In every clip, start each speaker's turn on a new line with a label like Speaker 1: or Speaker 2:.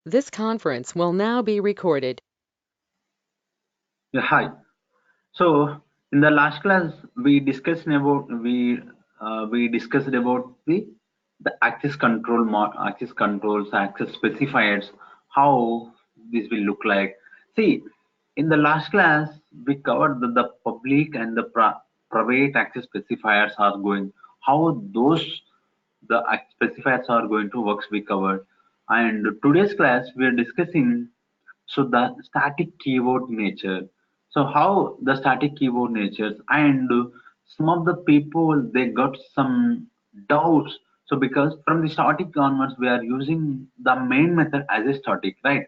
Speaker 1: This conference will now be recorded.
Speaker 2: Yeah, hi. So in the last class we discussed about the access controls, access specifiers, how this will look like. See, in the last class we covered the public and the private access specifiers are going, how those specifiers are going to works we covered. And today's class we are discussing the static keyword nature. So how the static keyword natures, and some of the people they got some doubts. So because from the static onwards we are using the main method as a static, right?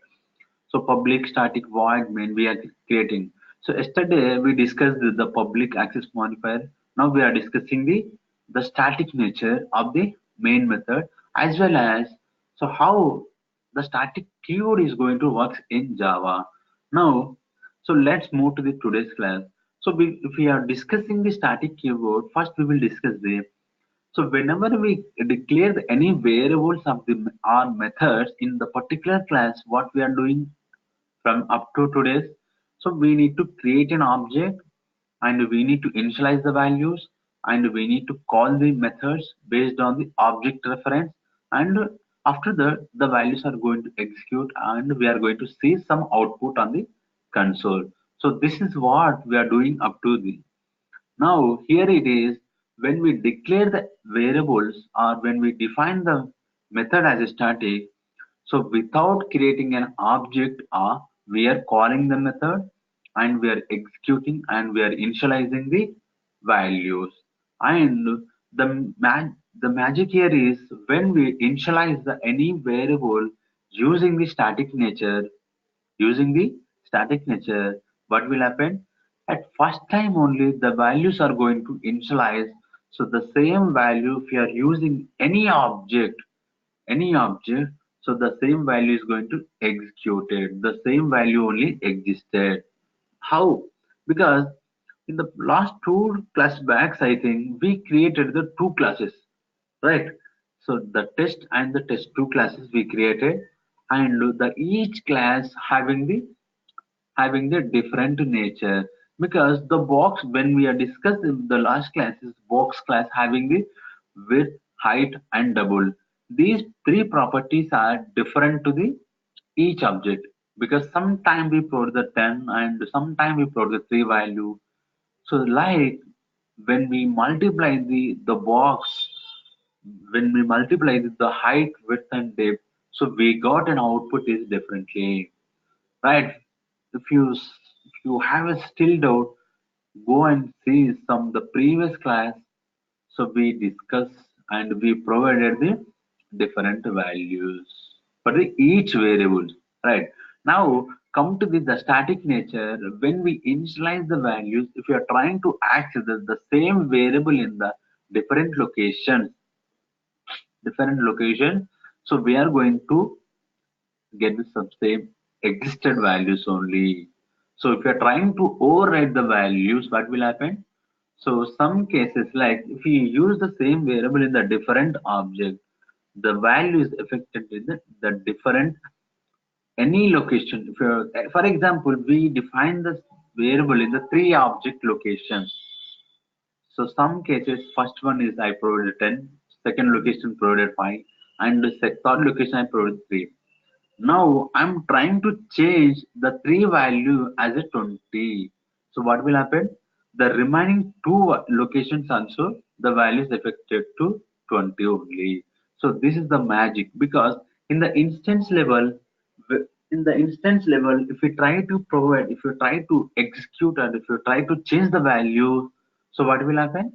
Speaker 2: So public static void main we are creating. So yesterday we discussed the public access modifier. Now we are discussing the static nature of the main method, as well as so how the static keyword is going to work in Java. Now, so let's move to the today's class. So if we are discussing the static keyword, first we will discuss the, so whenever we declare any variables of the our methods in the particular class, what we are doing from up to today's. So we need to create an object, and we need to initialize the values, and we need to call the methods based on the object reference, and after that the values are going to execute and we are going to see some output on the console. So this is what we are doing up to the now. Here it is, when we declare the variables or when we define the method as a static, so without creating an object, we are calling the method, and we are executing and we are initializing the values. And the magic here is when we initialize any variable using the static nature, using the static nature, what will happen? At first time only the values are going to initialize. So the same value, if you are using any object, so the same value is going to execute it. The same value only existed. How? Because in the last two class backs, I think we created the two classes, right? So the test and the test two classes we created, and the each class having the different nature, because the box when we are discussing the last class is box class having the width, height and double. These three properties are different to the each object, because sometime we provide the 10 and sometime we provide the 3 value. So like when we multiply the box, when we multiply the height, width and depth, so we got an output is differently, right? If you have a still doubt, go and see some the previous class. So we discuss and we provided the different values for the each variable, right? Now come to the static nature. When we initialize the values, if you are trying to access the same variable in the different locations, different location, so we are going to get the same existed values only. So if you're trying to override the values, what will happen? So some cases, like if you use the same variable in the different object, the value is affected in the different any location. If you're, for example, we define the variable in the three object locations. So some cases, first one is I provided 10, second location provided 5, and the third location I provided 3. Now I'm trying to change the 3 value as a 20. So what will happen? The remaining two locations also the value is affected to 20 only. So this is the magic, because in the instance level, if we try to provide, if you try to execute, and if you try to change the value, so what will happen?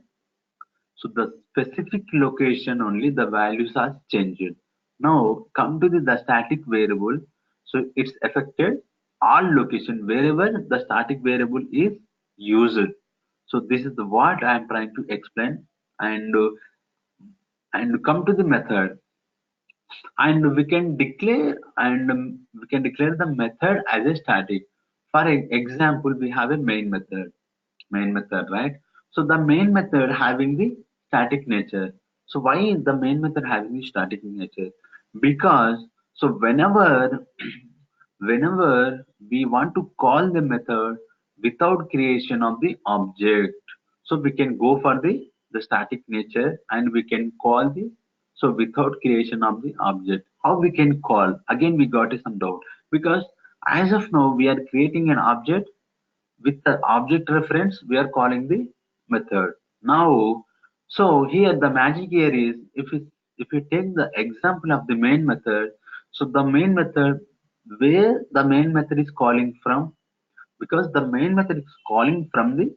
Speaker 2: So the specific location only the values are changed. Now come to the static variable. So it's affected all location wherever the static variable is used. So this is the what I am trying to explain. And come to the method, and we can declare the method as a static. For example, we have a main method, right? So the main method having the static nature. So why is the main method having the static nature? Because So whenever we want to call the method without creation of the object, so we can go for the static nature and we can call the, so without creation of the object. How we can call? Again, we got some doubt because as of now we are creating an object with the object reference, we are calling the method. Now, so here the magic here is if you take the example of the main method, so the main method where the main method is calling from, because the main method is calling from the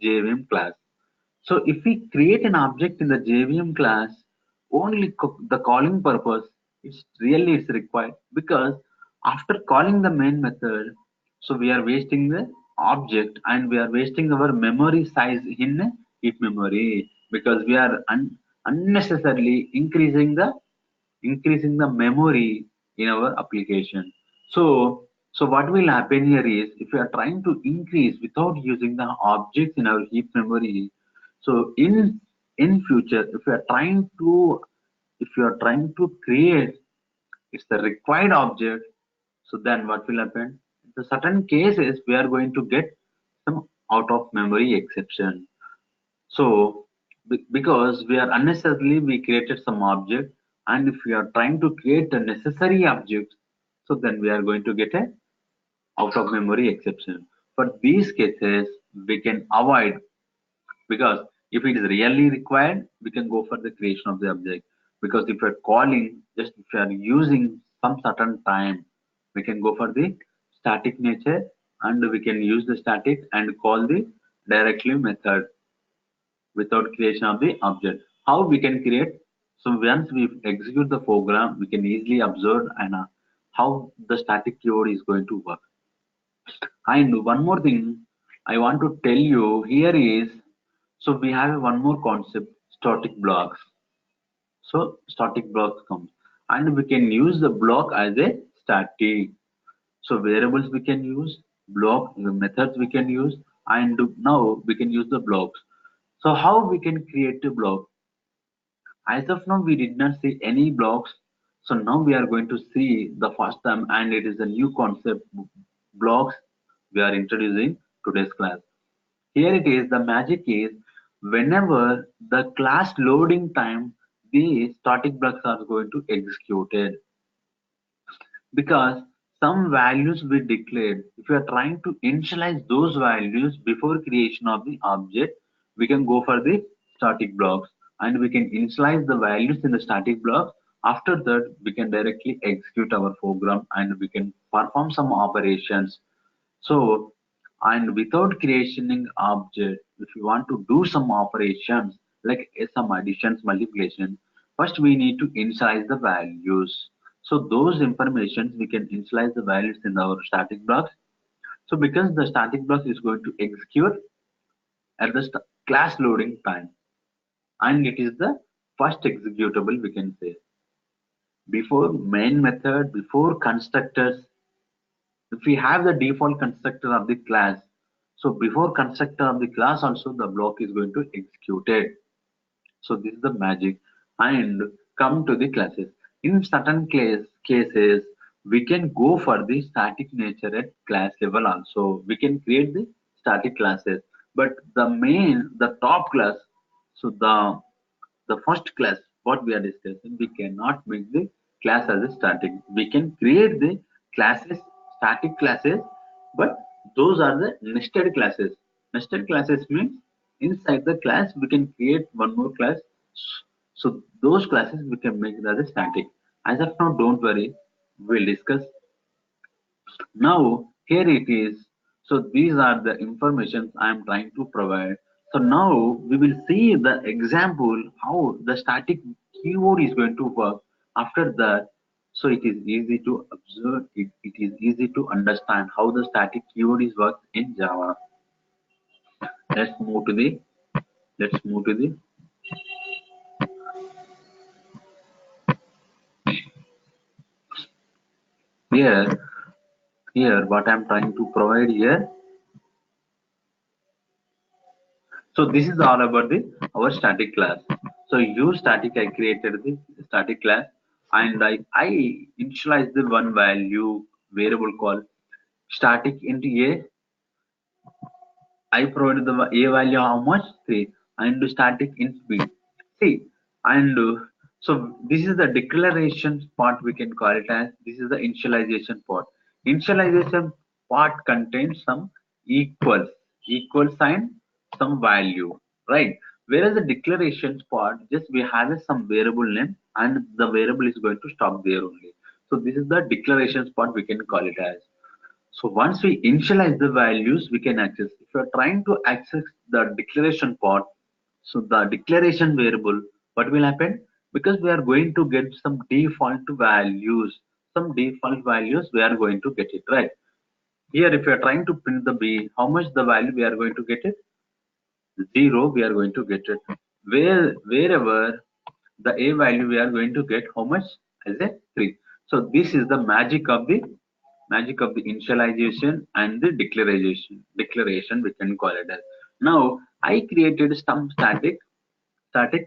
Speaker 2: JVM class. So if we create an object in the JVM class, only the calling purpose, it's required because after calling the main method, so we are wasting the object and we are wasting our memory size in heap memory because we are unnecessarily increasing the memory in our application. So, so what will happen here is if we are trying to increase without using the objects in our heap memory, so in future, if you are trying to create it's the required object, so then what will happen? In the certain cases, we are going to get some out of memory exception. So, because we are unnecessarily we created some object, and if we are trying to create the necessary object, so then we are going to get a out of memory exception. For these cases, we can avoid because if it is really required, we can go for the creation of the object. Because if you're calling, just if you are using some certain time, we can go for the static nature and we can use the static and call the directly method without creation of the object. How we can create? So once we execute the program, we can easily observe and how the static keyword is going to work. And one more thing I want to tell you here is, so we have one more concept, static blocks. So static blocks comes and we can use the block as a static. So variables we can use, block the methods we can use, and now we can use the blocks. So how we can create a block? As of now, we did not see any blocks. So now we are going to see the first time, and it is a new concept blocks we are introducing today's class. Here it is, the magic is whenever the class loading time, the static blocks are going to executed because some values we declared. If you are trying to initialize those values before creation of the object, we can go for the static blocks and we can initialize the values in the static blocks. After that, we can directly execute our program and we can perform some operations. So, and without creating object, if you want to do some operations like some additions, multiplication, first we need to initialize the values. So those informations we can initialize the values in our static blocks. So because the static block is going to execute at the class loading time, and it is the first executable we can say before main method, before constructors. If we have the default constructor of the class, so before constructor of the class also the block is going to execute it. So this is the magic. And come to the classes. In certain cases, we can go for the static nature at class level also. We can create the static classes. But the top class, so the first class, what we are discussing, we cannot make the class as a static. We can create the classes, static classes, but those are the nested classes. Nested classes means inside the class we can create one more class. So those classes we can make it as a static. As of now, don't worry, we'll discuss. Now here it is. So these are the information I am trying to provide. So now we will see the example how the static keyword is going to work. After that, so it is easy to observe, it is easy to understand how the static keyword is worked in Java. Let's move to the let's move to the here here what I'm trying to provide here. So this is all about the our static class. So use static, I created the static class. and I initialize the one value variable called static int a. I provided the a value how much 3 and static int b. See, and so this is the declaration part we can call it as this is the initialization part. Initialization part contains some equal sign, some value, right? Whereas the declarations part just we have a some variable name and the variable is going to stop there only. So this is the declarations part we can call it as. So once we initialize the values, we can access. If you are trying to access the declaration part, so the declaration variable, what will happen? Because we are going to get some default values, we are going to get it, right? Here, if you are trying to print the B, how much the value we are going to get it? 0, we are going to get it. Wherever the A value we are going to get how much as a 3. So this is the magic of the initialization and the declaration we can call it as. Now I created some static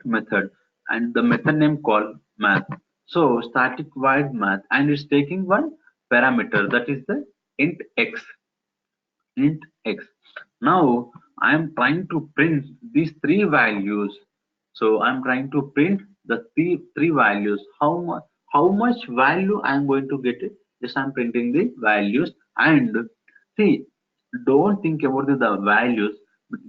Speaker 2: method and the method name called math. So static void math and it's taking one parameter that is the int x int x. Now I am trying to print these three values. So I'm trying to print the three values. How much value I am going to get it? Just I'm printing the values and see. Don't think about the values.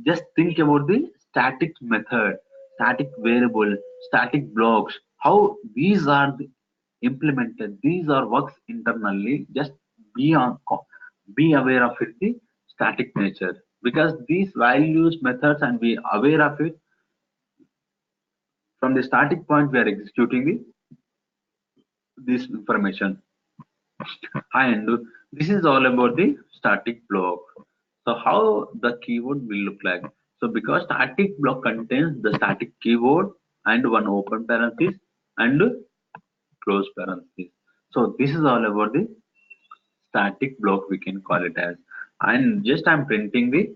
Speaker 2: Just think about the static method, static variable, static blocks. How these are implemented. These are works internally. Just be on be aware of it the static nature because these values methods and be aware of it from the static point we are executing this information and this is all about the static block. So how the keyword will look like? So because static block contains the static keyword and one open parenthesis and close parenthesis. So this is all about the static block we can call it as. And just I'm printing the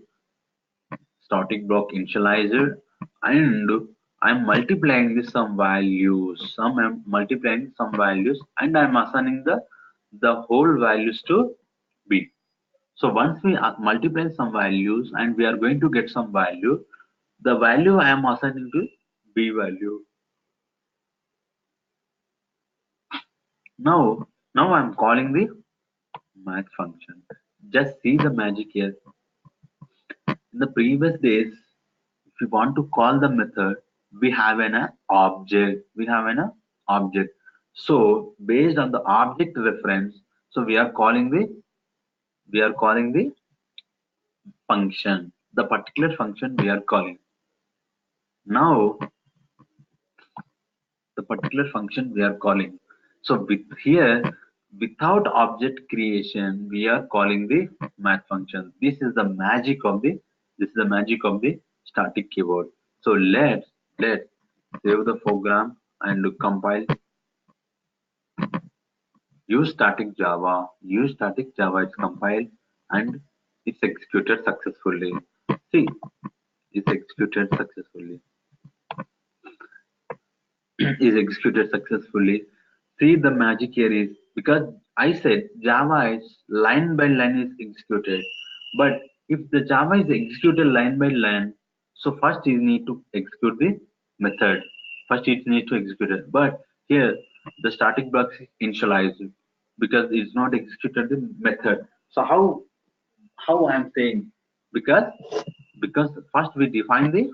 Speaker 2: static block initializer and I'm multiplying with some values. I'm multiplying some values and I'm assigning the whole values to b. So once we multiply some values and we are going to get some value, the value I am assigning to b value. Now I'm calling the math function. Just see the magic here. In the previous days, if you want to call the method, we have an object. We have an object. So based on the object reference, so we are calling the function, the particular function we are calling. Now the particular function we are calling. So with here, without object creation, we are calling the math function. This is the magic of the static keyword. So let's save the program and compile. Use static Java is compiled and it's executed successfully. See, it's executed successfully. Is executed successfully. See the magic here is because I said Java is line by line is executed, but if the Java is executed line by line, so first you need to execute the method. First it needs to execute it. But here the static block is initialized because it's not executed the method. So how I'm saying because first define the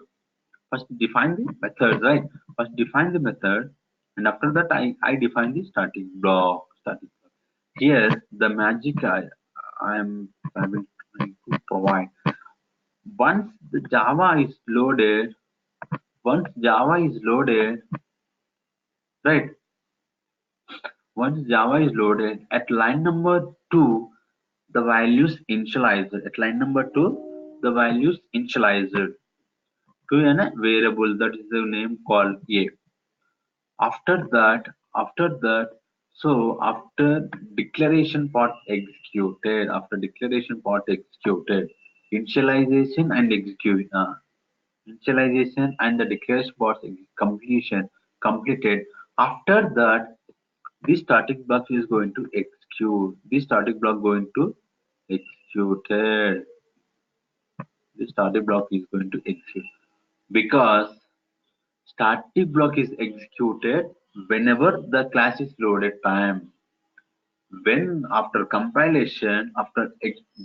Speaker 2: method, right? First define the method, and after that I define the static block. Here the magic I will try to provide. Once the Java is loaded, once Java is loaded, right? Once Java is loaded, at line number two, the values initialized. At line number two, the values initialized to a variable that is the name called a. After that, so after declaration part executed, initialization and the declaration part completed. After that, This static block is going to execute. This static block going to executed. This static block is going to execute because static block is executed whenever the class is loaded time. When after compilation, after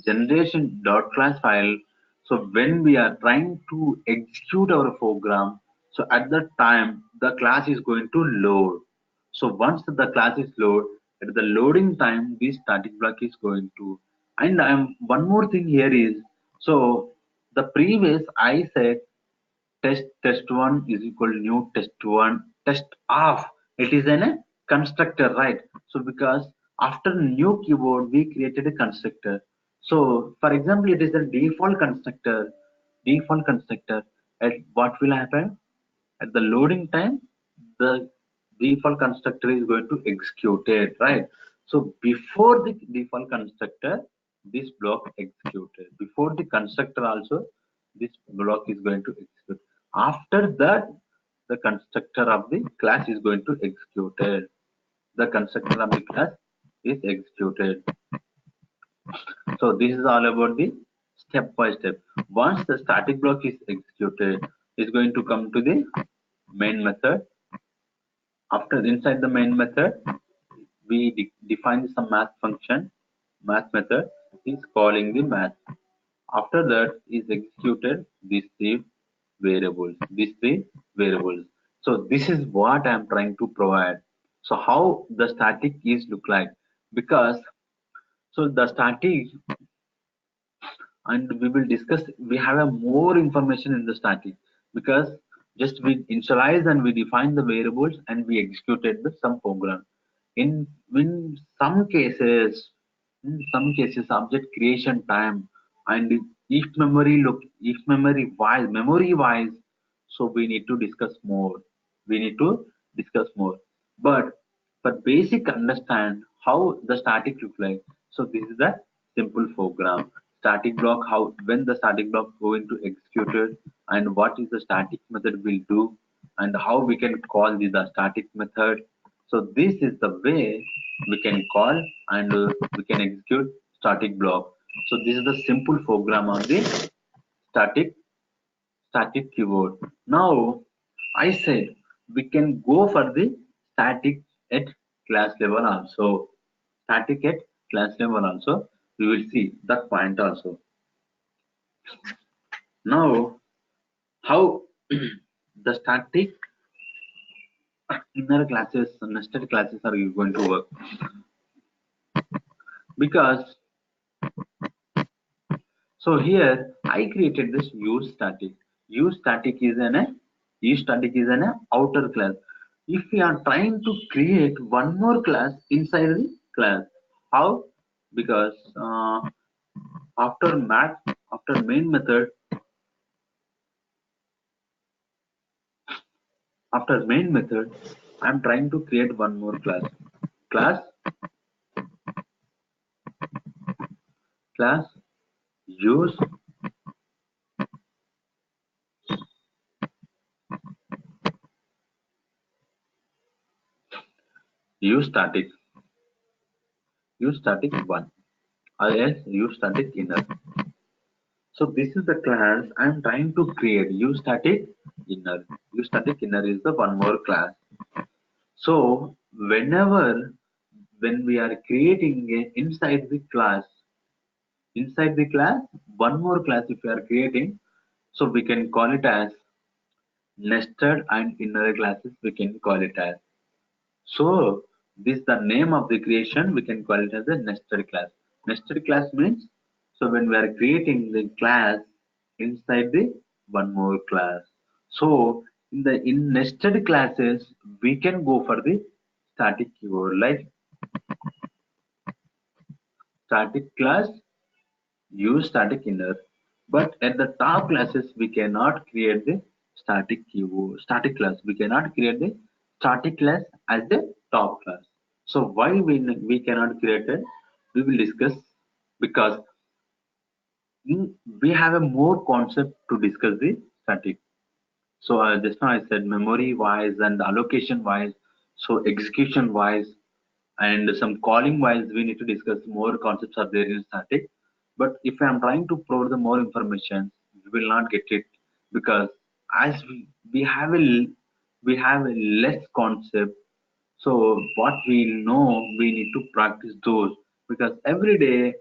Speaker 2: generation dot class file, so when we are trying to execute our program, so at that time the class is going to load. So once the class is load, at the loading time this static block is going to, and one more thing here is, so the previous I said test1 is equal to new test1 test of, it is a constructor, right? So because after new keyboard we created a constructor. So for example, it is a default constructor. At what will happen at the loading time, the default constructor is going to execute it, right? So before the default constructor, this block executed. Before the constructor also, this block is going to execute. After that, the constructor of the class is going to execute. The constructor of the class is executed. So this is all about the step by step. Once the static block is executed, it's going to come to the main method. After inside the main method, we define some math function. Math method is calling the math. After that is executed these three variables. These three variables. So this is what I am trying to provide. So how the static is look like, because so the static, and we will discuss, we have a more information in the static, because just we initialize and we define the variables and we executed the some program. In some cases, object creation time, and if memory wise, so we need to discuss more. We need to discuss more. But for basic understand how the static look like, so this is the simple program. Static block, how when the static block going to executed, and what is the static method will do, and how we can call the static method. So this is the way we can call and we can execute static block. So this is the simple program on the static static keyboard. Now I said we can go for the static at class level also. Static at class level also. We will see that point also. Now how the static inner classes, nested classes are going to work, because so here I created this use static. Use static is an outer class. If we are trying to create one more class inside the class, how? Because after math, after main method, I'm trying to create one more class. Class, class, use, use static, use static one, or else use static inner. So this is the class I'm trying to create. Use static inner. Use static inner is the one more class. So when we are creating inside the class, one more class if we are creating, so we can call it as nested and inner classes. We can call it as. So this the name of the creation. We can call it as a nested class. Nested class means, so when we are creating the class inside the one more class. So in nested classes, we can go for the static keyword like static class, use static inner. But at the top classes, we cannot create the static class. We cannot create the static class as the top class. So why we cannot create it? We will discuss, because we have a more concept to discuss the static. So just now I said memory wise and allocation wise, so execution wise. and some calling wise we need to discuss more concepts are there in static. But if I am trying to provide the more information, we will not get it, because as we have we have a less concept. So what we know, we need to practice those, because every day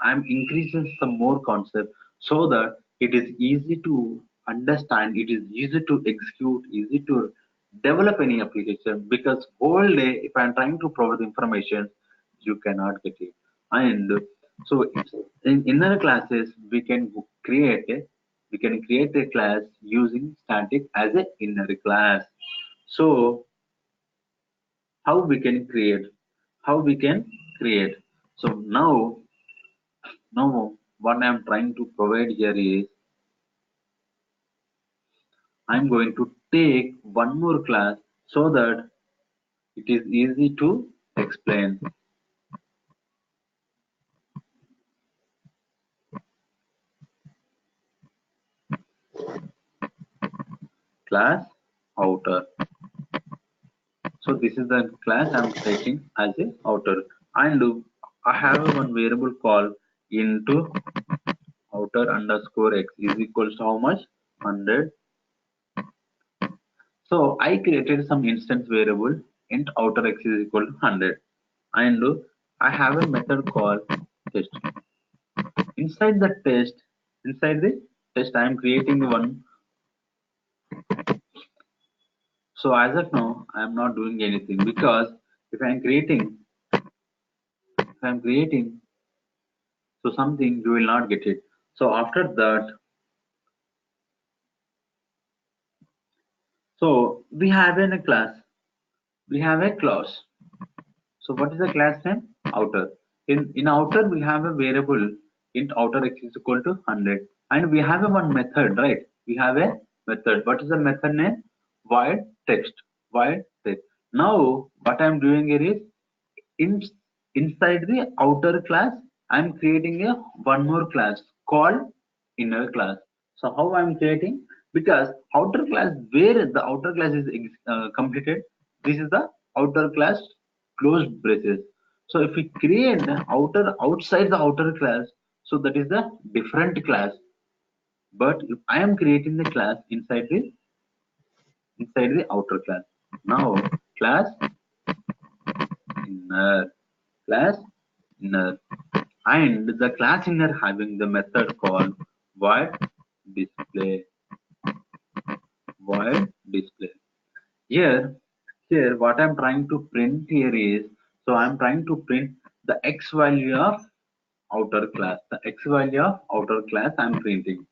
Speaker 2: I'm increasing some more concept, so that it is easy to understand, it is easy to execute, easy to develop any application. Because whole day if I'm trying to provide information, you cannot get it. And so in inner classes we can create a class using static as a inner class. So how we can create how we can create so now what I'm trying to provide here is, I'm going to take one more class so that it is easy to explain. Class outer. So this is the class I'm taking as a outer, and I have one variable called into outer underscore x is equals to how much, 100. So I created some instance variable int outer x is equal to 100, and I have a method called test. Inside the test, inside the test, I am creating one. So as of now, I am not doing anything, because if I am creating, so something you will not get it. So after that, so we have in a class, we have a class. So what is the class name? Outer. In outer we have a variable int outer x is equal to 100, and we have a one method, right? We have a method. What is the method name? Void text. Void text. Now what I am doing here is, in inside the outer class I am creating a one more class called inner class. So how I am creating? Because outer class, where the outer class is completed, this is the outer class closed braces. So if we create the outer outside the outer class, so that is the different class. But if I am creating the class inside the outer class, now class inner, class inner, and the class inner having the method called void display. Void display. Here, here what I'm trying to print here is, so I'm trying to print the x value of outer class. The x value of outer class I'm printing.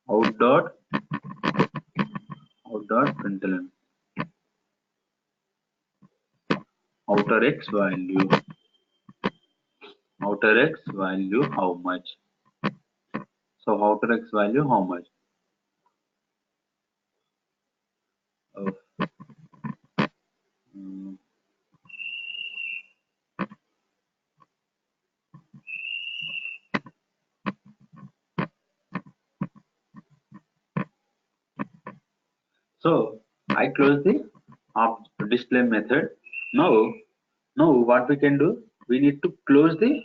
Speaker 2: Out dot println outer x value. Outer x value how much? So outer x value how much? Oh, mm, so I close the display method. Now, what we can do? We need to close the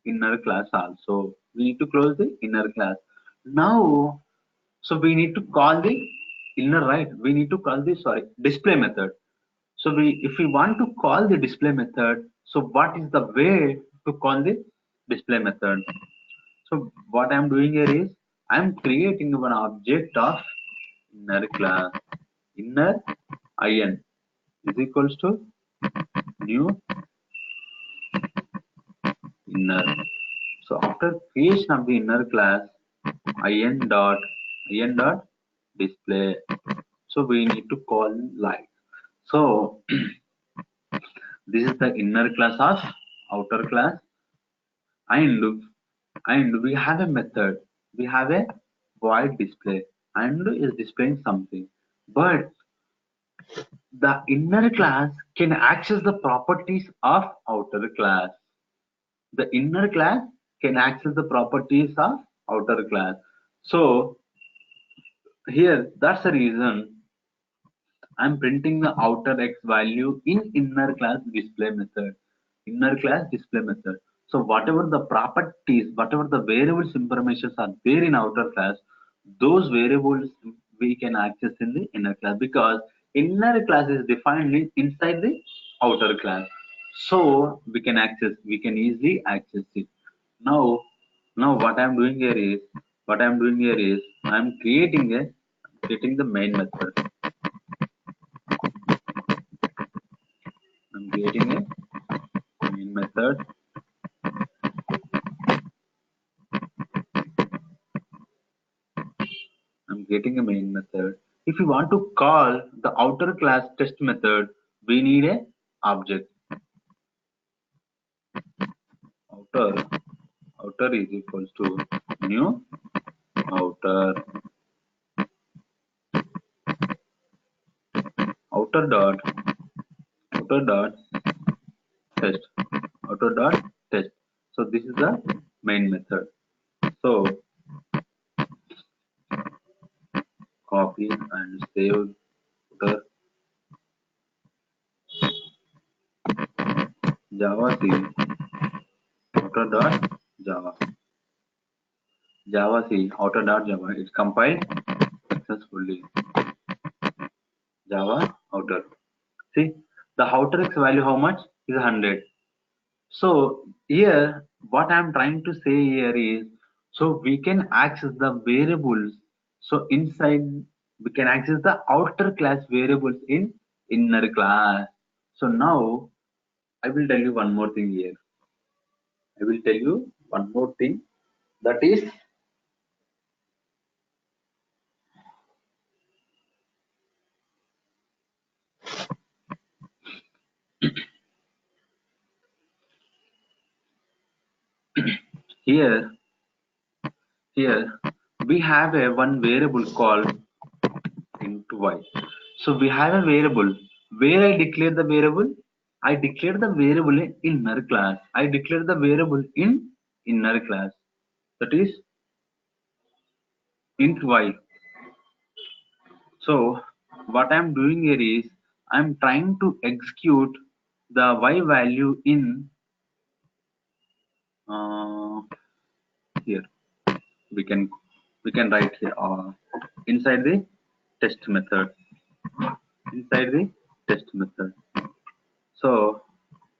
Speaker 2: inner class also. We need to close the inner class. Now, so we need to call the inner, right? We need to call the, sorry, display method. So if we want to call the display method, so what is the way to call the display method? So what I'm doing here is, I'm creating one object of inner class. Inner in is equals to new inner. So after creation of the inner class, in dot display. So we need to call light. So this is the inner class of outer class, and we have a method. We have a void display and is displaying something. But the inner class can access the properties of outer class. The inner class can access the properties of outer class. So here that's the reason I'm printing the outer x value in inner class display method. Inner class display method. So whatever the properties, whatever the variables informations are there in outer class, those variables we can access in the inner class because inner class is defined inside the outer class. So we can easily access it. Now, now what I'm doing here is I'm creating the main method. I'm creating a main method. I'm getting a main method. If you want to call the outer class test method, we need a object. Outer outer is equals to new outer dot outer dot test outer dot test. So this is the main method. So copy and save outer java c outer dot java java c outer dot java. It's compiled successfully. Java outer. See the outer x value how much is 100. So here what I'm trying to say here is so we can access the variables. So inside we can access the outer class variables in inner class. So now I will tell you one more thing here. I will tell you one more thing that is here here we have a one variable called into y. So we have a variable where I declare the variable. I declare the variable in inner class. I declare the variable in inner class. That is int y. So what I'm doing here is I'm trying to execute the y value in uh, here. We can write here inside the test method. Inside the test method. So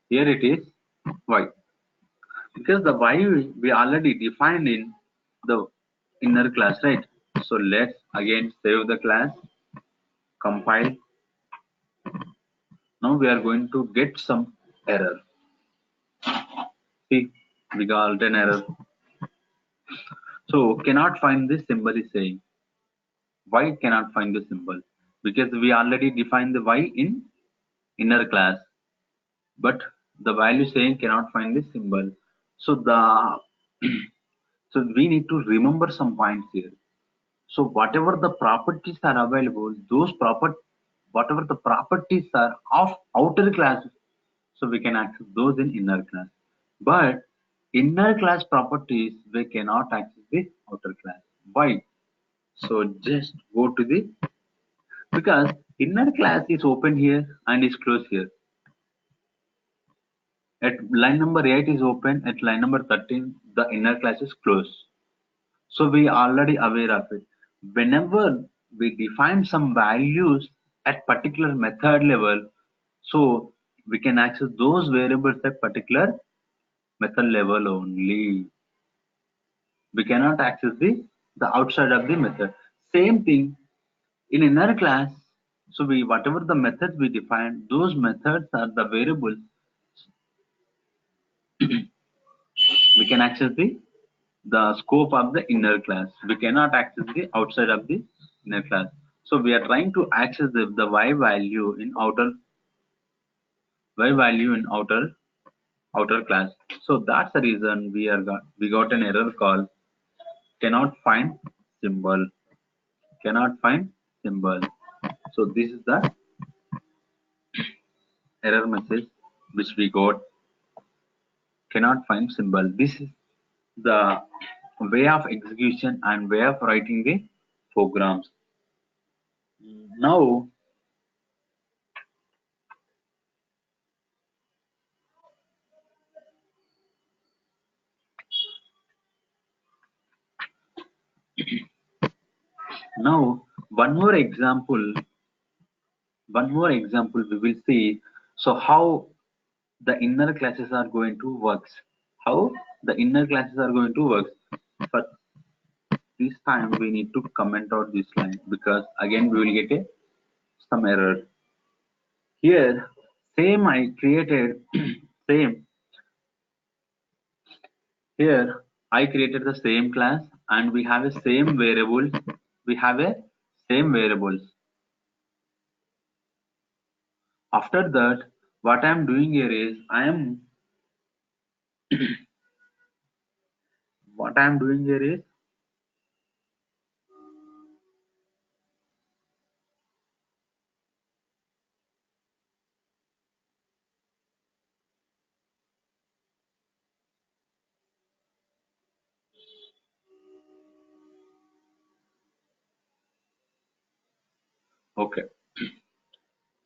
Speaker 2: here it is y. Because the y we already defined in the inner class, right? So let's again save the class, compile. Now we are going to get some error. See, we got an error. So cannot find this symbol is saying why cannot find the symbol because we already defined the y in inner class, but the value saying cannot find this symbol. So the so we need to remember some points here. So whatever the properties are available, whatever the properties are of outer class, so we can access those in inner class. But inner class properties we cannot access the outer class. Why? So just go to the because inner class is open here and is closed here. At line number 8 is open, at line number 13 the inner class is closed. So we already aware of it. Whenever we define some values at particular method level, so we can access those variables at particular method level only. We cannot access the outside of the method. Same thing in inner class. So we whatever the methods we define, those methods are the variables we can access the scope of the inner class. We cannot access the outside of the inner class. So we are trying to access the y value in outer class. So that's the reason we got an error called cannot find symbol. Cannot find symbol. So this is the error message which we got. Cannot find symbol. the way of execution and way of writing the programs. Now, now one more example we will see. So how the inner classes are going to work. How the inner classes are going to work. For this time we need to comment out this line because again we will get a some error. Here same I created same here I created the same class and we have a same variables. We have a same variables. After that, what I am doing here is what I am doing here is okay.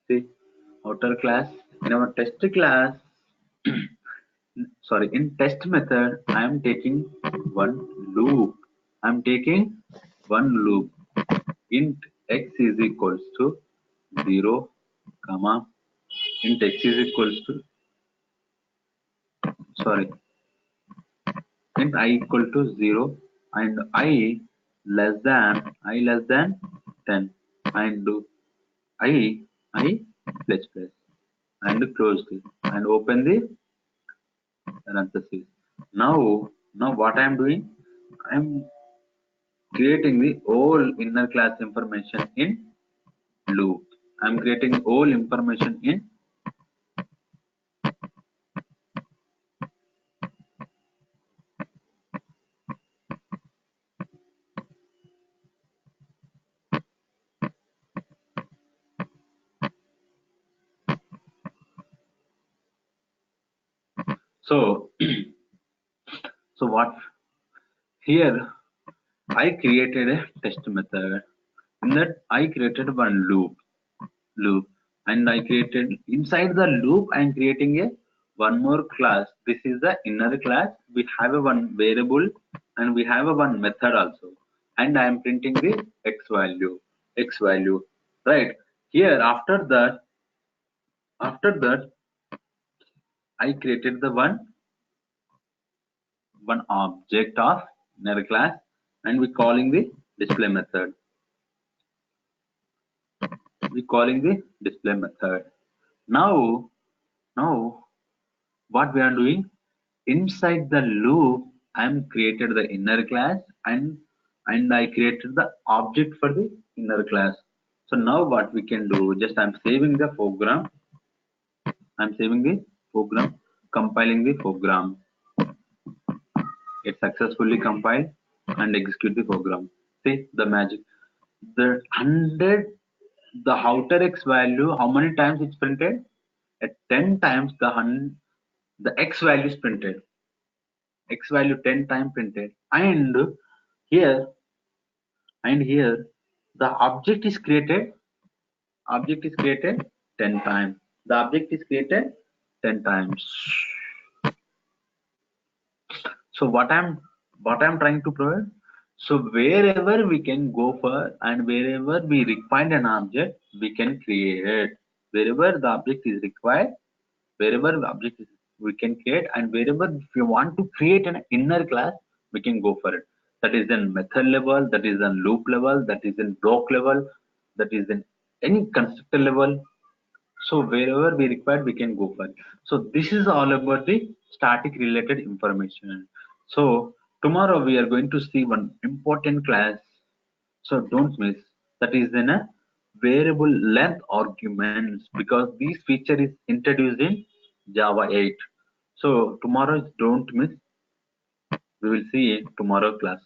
Speaker 2: See, outer class in our test class. Sorry, in test method, I am taking one loop. I am taking one loop. Int x is equals to 0, comma. Int x is equals to sorry. Int I equal to 0 and I less than 10 and do I plus plus and close this and open the parenthesis. Now what I am doing? I am creating the whole inner class information in loop. I am creating all information in so so what here I created a test method. In that I created one loop and I created inside the loop I am creating a one more class. This is the inner class. We have a one variable and we have a one method also and I am printing the x value right here. After that I created the one object of inner class and we calling the display method. We calling the display method. Now what we are doing inside the loop I am created the inner class and I created the object for the inner class. So now what we can do, just I'm saving the program. I'm saving the program, compiling the program. It successfully compiled and execute the program. See the magic. The 100, the outer x value, how many times it's printed? At 10 times the x value is printed. X value 10 times printed here here the object is created 10 times. The object is created 10 times. So what I'm trying to provide, so wherever we can go for and wherever we require an object we can create. Wherever the object is required, wherever the object is we can create, and wherever if you want to create an inner class we can go for it. That is in method level, that is in loop level, that is in block level, that is in any constructor level. So wherever we require we can go for it. So this is all about the static related information. So tomorrow we are going to see one important class, so don't miss. That is in a variable length arguments, because this feature is introduced in Java 8. So tomorrow don't miss. We will see in tomorrow class.